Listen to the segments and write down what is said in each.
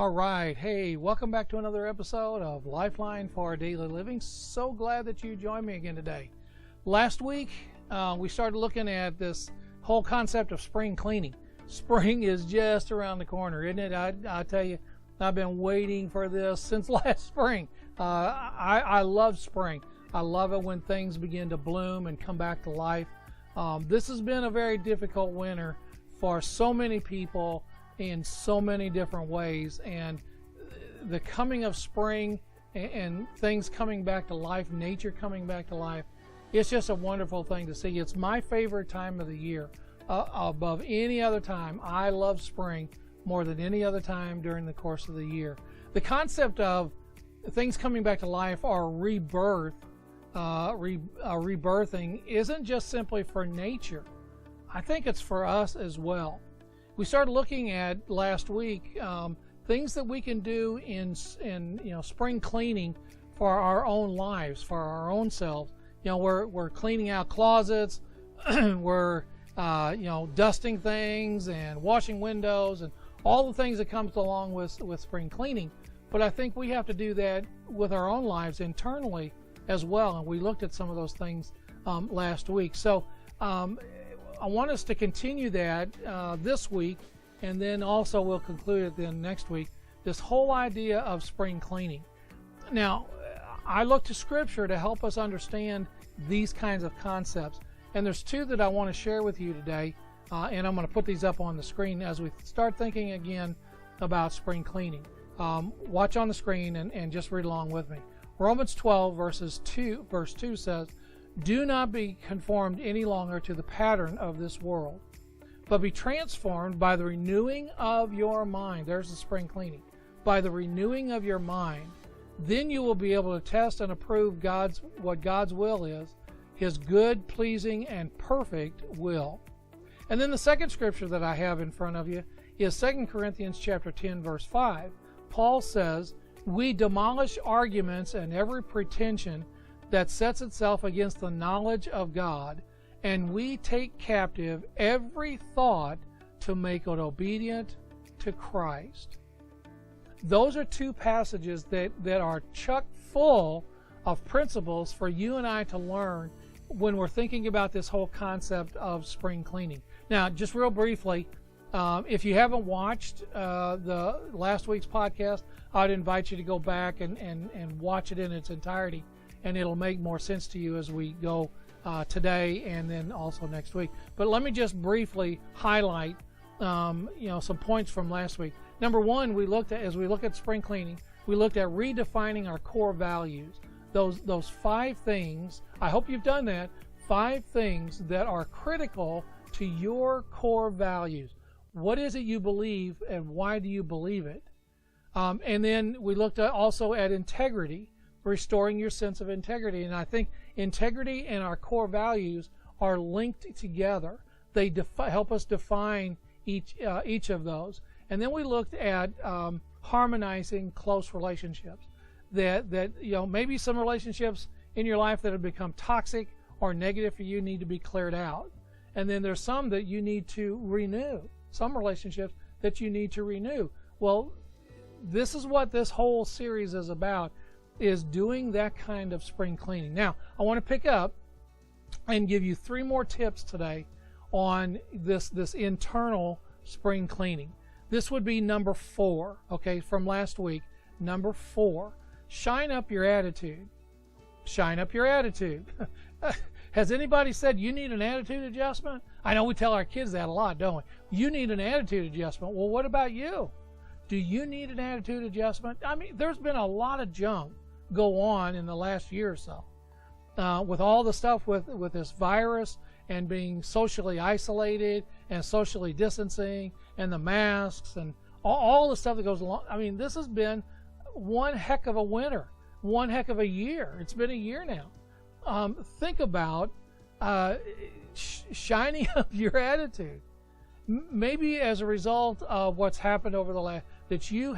All right. Hey, welcome back to another episode of Lifeline for Daily Living. So glad that you joined me again today. Last week, we started looking at this whole concept of spring cleaning. Spring is just around the corner, isn't it? I tell you, I've been waiting for this since last spring. I love spring. I love it when things begin to bloom and come back to life. This has been a very difficult winter for so many people in so many different ways, and the coming of spring and things coming back to life, nature coming back to life, it's just a wonderful thing to see. It's my favorite time of the year. Above any other time, I love spring more than any other time during the course of the year. The concept of things coming back to life or rebirth, rebirthing isn't just simply for nature. I think it's for us as well. We started looking at last week things that we can do in spring cleaning for our own lives, for our own selves. We're cleaning out closets, we're dusting things and washing windows and all the things that comes along with spring cleaning. But I think we have to do that with our own lives internally as well, and we looked at some of those things last week. So I want us to continue that this week, and then also we'll conclude it then next week, this whole idea of spring cleaning. Now, I look to Scripture to help us understand these kinds of concepts, and there's two that I want to share with you today, and I'm going to put these up on the screen as we start thinking again about spring cleaning. Watch on the screen and just read along with me. Romans 12 verse 2 says, "Do not be conformed any longer to the pattern of this world, but be transformed by the renewing of your mind." There's the spring cleaning. By the renewing of your mind, then you will be able to test and approve what God's will is, His good, pleasing, and perfect will. And then the second scripture that I have in front of you is 2 Corinthians chapter 10, verse 5. Paul says, "We demolish arguments and every pretension that sets itself against the knowledge of God, and we take captive every thought to make it obedient to Christ." Those are two passages that are chock full of principles for you and I to learn when we're thinking about this whole concept of spring cleaning. Now, just real briefly, if you haven't watched the last week's podcast, I'd invite you to go back and watch it in its entirety, and it'll make more sense to you as we go today and then also next week. But let me just briefly highlight some points from last week. Number one, as we look at spring cleaning, we looked at redefining our core values. Those 5 things, I hope you've done that, 5 things that are critical to your core values. What is it you believe, and why do you believe it? And then we looked also at integrity, restoring your sense of integrity. And I think integrity and our core values are linked together. They help us define each of those. And then we looked at harmonizing close relationships. That maybe some relationships in your life that have become toxic or negative for you need to be cleared out. And then there's some that you need to renew. Some relationships that you need to renew. Well, this is what this whole series is about, is doing that kind of spring cleaning. Now, I want to pick up and give you 3 more tips today on this internal spring cleaning. This would be number 4, okay, from last week. Number 4, shine up your attitude. Shine up your attitude. Has anybody said you need an attitude adjustment? I know we tell our kids that a lot, don't we? You need an attitude adjustment. Well, what about you? Do you need an attitude adjustment? I mean, there's been a lot of junk go on in the last year or so. With all the stuff with this virus and being socially isolated and socially distancing and the masks and all the stuff that goes along. I mean, this has been one heck of a winter, one heck of a year. It's been a year now. Think about shining up your attitude. Maybe as a result of what's happened over the last, that you've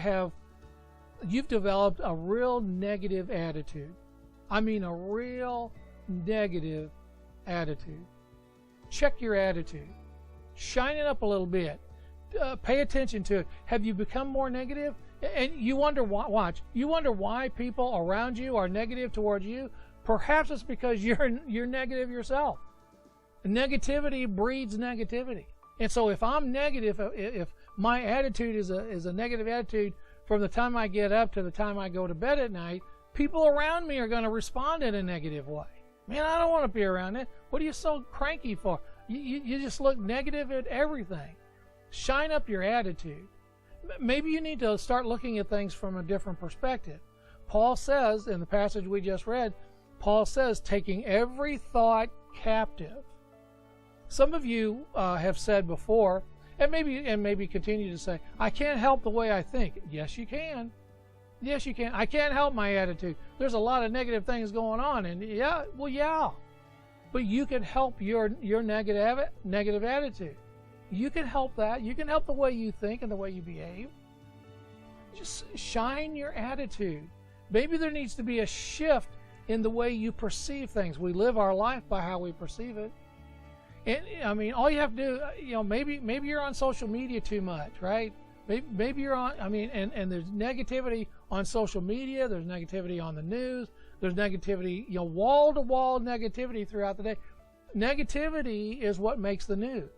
developed a real negative attitude. I mean, a real negative attitude. Check your attitude. Shine it up a little bit. Pay attention to it. Have you become more negative? And you wonder why, watch, you wonder why people around you are negative towards you. Perhaps it's because you're negative yourself. Negativity breeds negativity. And so if I'm negative, if my attitude is a negative attitude from the time I get up to the time I go to bed at night, people around me are going to respond in a negative way. Man, I don't want to be around it. What are you so cranky for? You just look negative at everything. Shine up your attitude. Maybe you need to start looking at things from a different perspective. Paul says, in the passage we just read, Paul says, taking every thought captive. Some of you have said before, and maybe continue to say, I can't help the way I think. Yes, you can. Yes, you can. I can't help my attitude. There's a lot of negative things going on, and yeah. But you can help your negative attitude. You can help that. You can help the way you think and the way you behave. Just shine your attitude. Maybe there needs to be a shift in the way you perceive things. We live our life by how we perceive it. And I mean, all you have to do, maybe you're on social media too much, right? Maybe you're on, and there's negativity on social media, there's negativity on the news, there's negativity, wall-to-wall negativity throughout the day. Negativity is what makes the news.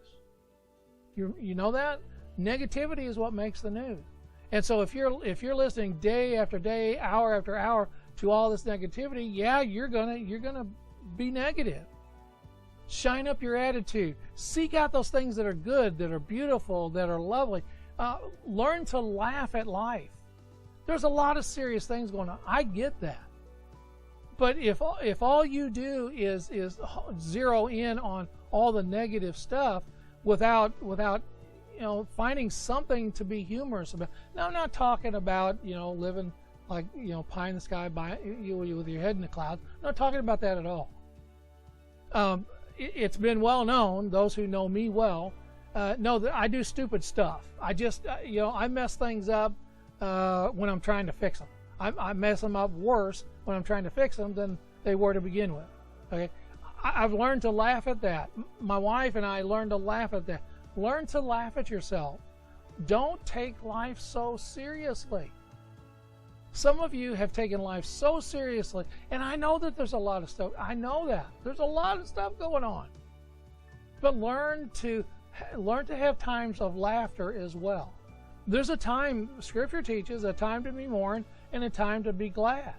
You know that? Negativity is what makes the news. And so if you're listening day after day, hour after hour to all this negativity, yeah, you're gonna be negative. Shine up your attitude. Seek out those things that are good, that are beautiful, that are lovely. Learn to laugh at life. There's a lot of serious things going on. I get that. But if all you do is zero in on all the negative stuff without finding something to be humorous about. Now, I'm not talking about living like pie in the sky with your head in the clouds. I'm not talking about that at all. It's been well known, those who know me well, know that I do stupid stuff. I just, I mess things up when I'm trying to fix them. I mess them up worse when I'm trying to fix them than they were to begin with. Okay, I've learned to laugh at that. My wife and I learned to laugh at that. Learn to laugh at yourself. Don't take life so seriously. Some of you have taken life so seriously, and I know that there's a lot of stuff. I know that there's a lot of stuff going on. But learn to have times of laughter as well. There's a time, Scripture teaches, a time to be mourned and a time to be glad.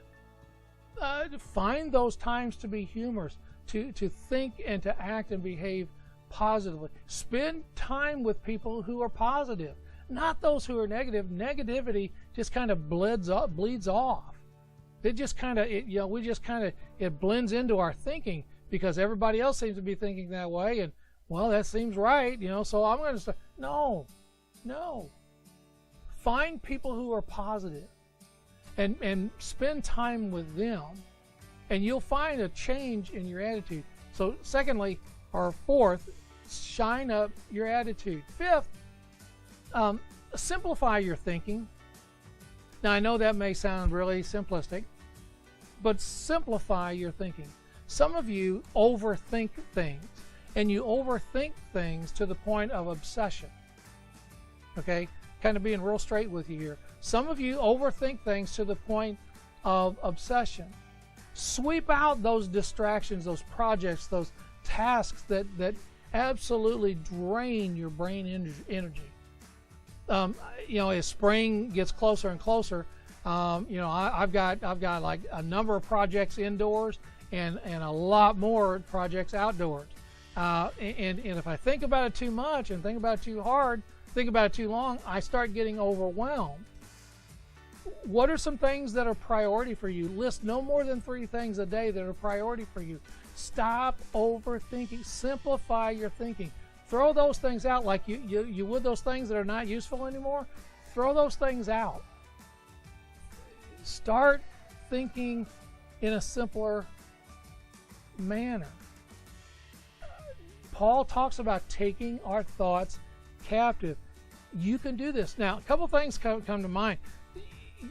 Find those times to be humorous, to think and to act and behave positively. Spend time with people who are positive, not those who are negative. Negativity just kind of bleeds off. It just kind of, it blends into our thinking because everybody else seems to be thinking that way, and well, that seems right, so I'm going to say, no. Find people who are positive and spend time with them, and you'll find a change in your attitude. So secondly, or fourth, shine up your attitude. Fifth, simplify your thinking. Now, I know that may sound really simplistic, but simplify your thinking. Some of you overthink things, and you overthink things to the point of obsession. Okay? Kind of being real straight with you here. Some of you overthink things to the point of obsession. Sweep out those distractions, those projects, those tasks that absolutely drain your brain energy. As spring gets closer and closer, I've got like a number of projects indoors and a lot more projects outdoors. And if I think about it too much and think about it too hard, think about it too long, I start getting overwhelmed. What are some things that are priority for you? List no more than 3 things a day that are priority for you. Stop overthinking. Simplify your thinking. Throw those things out like you would those things that are not useful anymore. Throw those things out. Start thinking in a simpler manner. Paul talks about taking our thoughts captive. You can do this. Now, a couple things come to mind.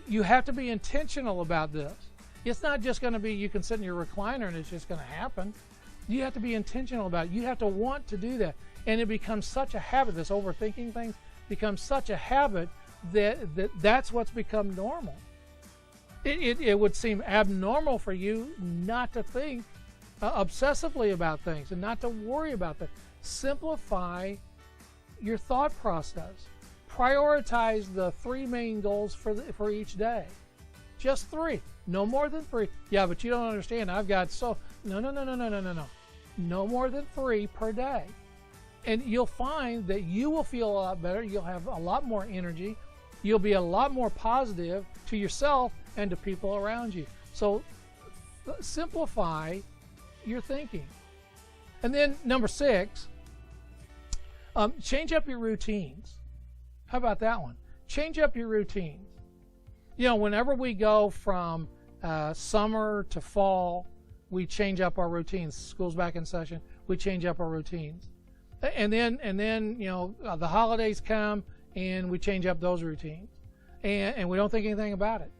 You have to be intentional about this. It's not just going to be you can sit in your recliner and it's just going to happen. You have to be intentional about it. You have to want to do that. And it becomes such a habit, this overthinking thing becomes such a habit that's what's become normal. It would seem abnormal for you not to think obsessively about things and not to worry about them. Simplify your thought process. Prioritize the 3 main goals for each day. Just 3, no more than 3. Yeah, but you don't understand. I've got no. No more than 3 per day. And you'll find that you will feel a lot better. You'll have a lot more energy. You'll be a lot more positive to yourself and to people around you. So simplify your thinking. And then number 6, change up your routines. How about that one? Change up your routines. You know, whenever we go from summer to fall, we change up our routines. School's back in session, we change up our routines. And then you know, the holidays come and we change up those routines. And we don't think anything about it.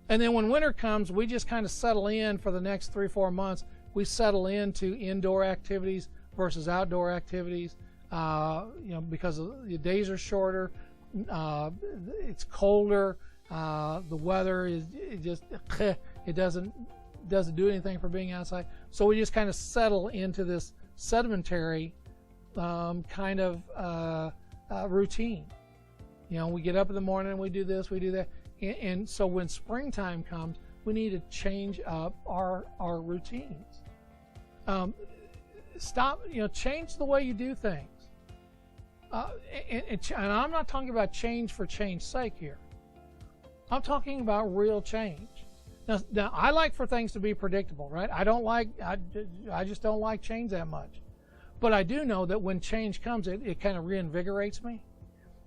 And then when winter comes, we just kind of settle in for the next 3-4 months. We settle into indoor activities versus outdoor activities. You know, because the days are shorter, it's colder, the weather it doesn't do anything for being outside. So we just kind of settle into this sedimentary kind of routine. You know, we get up in the morning and we do this, we do that. And so when springtime comes, we need to change up our routines. Change the way you do things. And I'm not talking about change for change's sake here. I'm talking about real change. Now I like for things to be predictable, right? I just don't like change that much. But I do know that when change comes, it kind of reinvigorates me.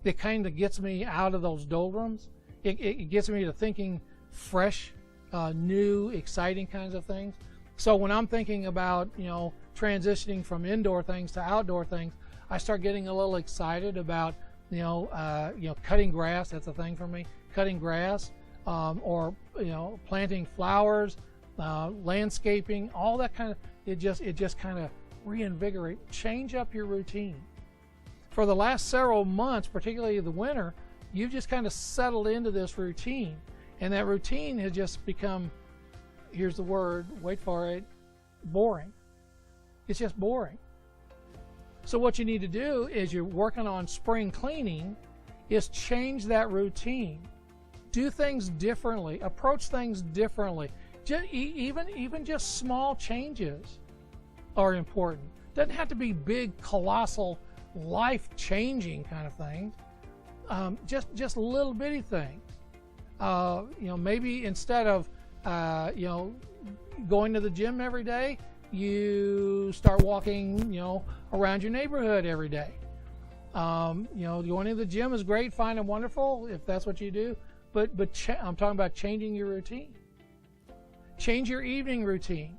It kind of gets me out of those doldrums. It gets me to thinking fresh, new, exciting kinds of things. So when I'm thinking about, you know, transitioning from indoor things to outdoor things, I start getting a little excited about, cutting grass. That's a thing for me. Cutting grass, or planting flowers, landscaping, all that kind of. It just kind of reinvigorate. Change up your routine. For the last several months, particularly the winter, you've just kind of settled into this routine, and that routine has just become, here's the word, wait for it, boring. It's just boring. So what you need to do is, you're working on spring cleaning, is change that routine. Do things differently. Approach things differently. Even just small changes are important. Doesn't have to be big, colossal, life-changing kind of things. Just little bitty things. Maybe instead of going to the gym every day, you start walking around your neighborhood every day. Going to the gym is great, fine and wonderful if that's what you do, but I'm talking about changing your routine. Change your evening routine.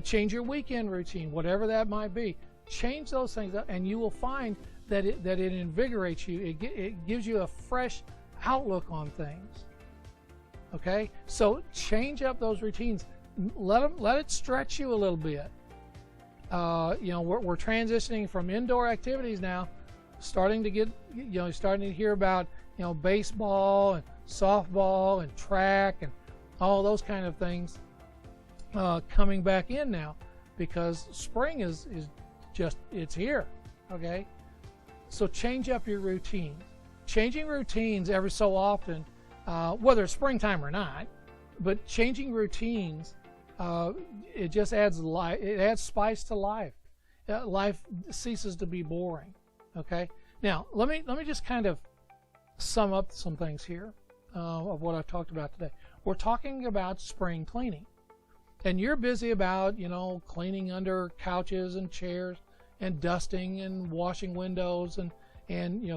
Change your weekend routine, whatever that might be. Change those things up, and you will find that it invigorates you. It gives you a fresh outlook on things. Okay, so change up those routines. Let it stretch you a little bit. We're transitioning from indoor activities now, starting to hear about baseball and softball and track and all those kind of things coming back in now, because spring is just, it's here. Okay, so change up your routine. Changing routines every so often, whether it's springtime or not, but changing routines, it just adds life. It adds spice to life. Life ceases to be boring. Okay. Now let me just kind of sum up some things here of what I've talked about today. We're talking about spring cleaning, and you're busy about cleaning under couches and chairs and dusting and washing windows and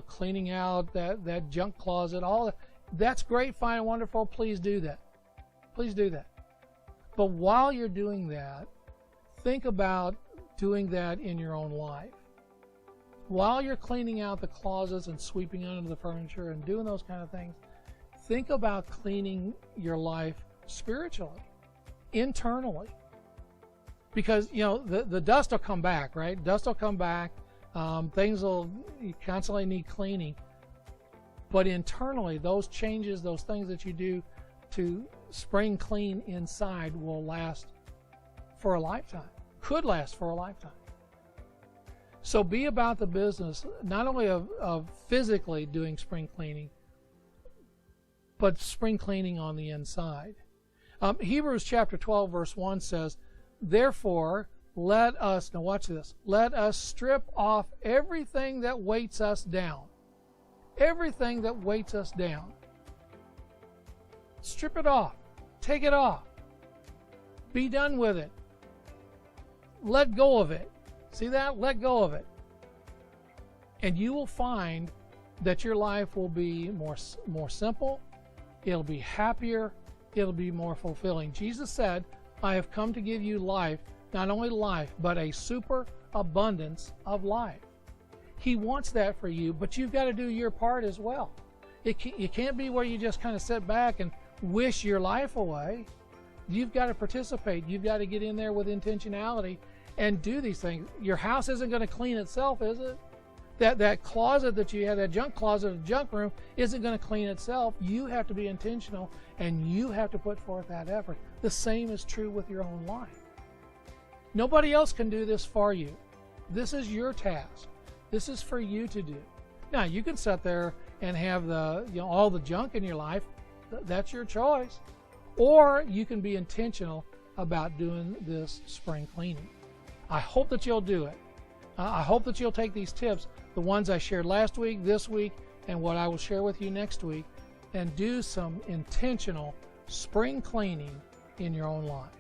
cleaning out that junk closet. All that. That's great, fine, and wonderful. Please do that. Please do that. But while you're doing that, think about doing that in your own life. While you're cleaning out the closets and sweeping under the furniture and doing those kind of things, think about cleaning your life spiritually, internally. Because, the dust will come back, right? Dust will come back. Things will constantly need cleaning. But internally, those changes, those things that you do to spring clean inside will last for a lifetime, could last for a lifetime. So be about the business, not only of physically doing spring cleaning, but spring cleaning on the inside. Hebrews chapter 12, verse 1 says, therefore, let us, now watch this, let us strip off everything that weights us down. Everything that weights us down. Strip it off. Take it off. Be done with it. Let go of it. See that? Let go of it. And you will find that your life will be more simple. It'll be happier. It'll be more fulfilling. Jesus said, I have come to give you life, not only life, but a super abundance of life. He wants that for you, but you've got to do your part as well. It can't be where you just kind of sit back and wish your life away. You've got to participate. You've got to get in there with intentionality and do these things. Your house isn't going to clean itself, is it? That closet that you have, that junk closet or junk room, isn't going to clean itself. You have to be intentional, and you have to put forth that effort. The same is true with your own life. Nobody else can do this for you. This is your task. This is for you to do. Now, you can sit there and have all the junk in your life. That's your choice. Or you can be intentional about doing this spring cleaning. I hope that you'll do it. I hope that you'll take these tips, the ones I shared last week, this week, and what I will share with you next week, and do some intentional spring cleaning in your own life.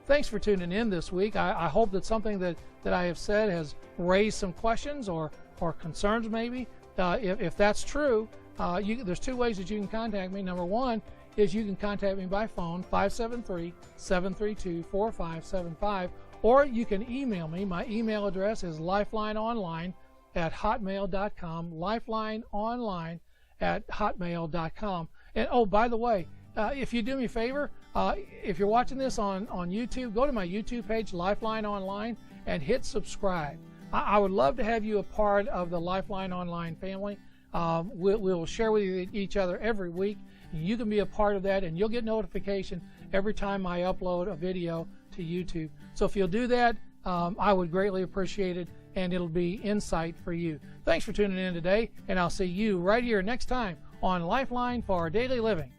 Thanks for tuning in this week. I hope that something that I have said has raised some questions or concerns maybe. If that's true, there's two ways that you can contact me. Number one is you can contact me by phone, 573-732-4575, or you can email me. My email address is lifelineonline@hotmail.com, lifelineonline@hotmail.com. And oh, by the way, if you do me a favor, if you're watching this on YouTube, go to my YouTube page, Lifeline Online, and hit subscribe. I would love to have you a part of the Lifeline Online family. We'll share with each other every week. You can be a part of that, and you'll get notification every time I upload a video to YouTube. So if you'll do that, I would greatly appreciate it, and it'll be insight for you. Thanks for tuning in today, and I'll see you right here next time on Lifeline for Daily Living.